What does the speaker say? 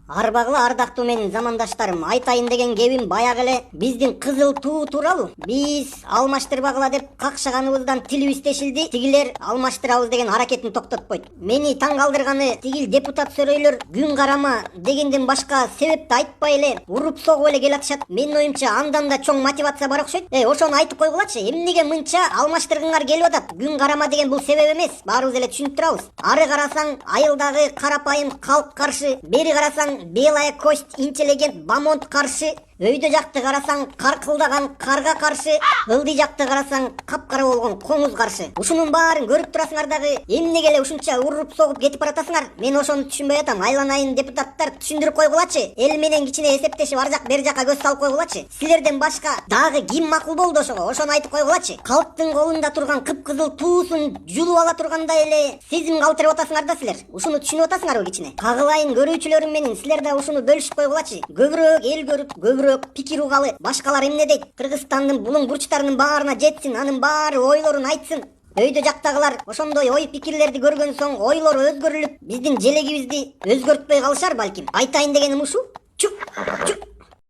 Арбагыла ардактуу менин замандаштарым, айтайын деген кебим баягы эле биздин кызыл туу тууралуу. Биз алмаштырбагыла деп какшаганыбыздан тилибиз тешилди. Тигилер алмаштырабыз деген аракетин токтотпойт. Мени таң калтырганы тигил депутат сөрөйлөр күн карама дегенден башка себепти айтпай эле уруп согуп эле келатышат. Менин оюмча андан да чоң мотивация бар окшойт. Ошону айтып койгулачы. Эмнеге мынча алмаштыргыңар келип атат? Күн карама деген бул себеп эмес. Баарыбыз эле түшүнүп турабыз. Ары карасаң айылдагы карапайым калк каршы, бери карасаң белая кость интеллигент бамонт каршы, өйдө жакты карасаң каркылдаган карга каршы, ылдый жакты карасаң капкара болгон коңуз каршы. Ушунун баарын көрүп турасыңар дагы эмнеге эле ушунча уруп согуп кетип баратасыңар? Мен ошону түшүнбөй атам. Айланайын депутаттар түшүндүрүп койгулачы. Эл менен кичине эсептешип ар жак бери жакка көз салып койгулачы. Силерден башка дагы ким макул болду ошого? Ошону айтып койгулачы. Калктын колунда турган кыпкызыл туусун жулуп ала тургандай эле сезим калтырып атасыңар да силер. Ушуну түшүнүп атасыңарбы кичине? Кагылайын көрүүчүлөрүм менен силер да ушуну бөлүшүп койгулачы. Көбүрөөк эл көрүп, көбүрөөк пикир угалы. Башкалар эмне дейт? Кыргызстандын булуң бурчтарынын баарына жетсин, анын баары ойлорун айтсын. Өйдө жактагылар ошондой ой пикирлерди көргөн соң ойлору өзгөрүлүп, биздин желегибизди өзгөртпөй калышар балким. Айтайын дегеним ушу. Чук.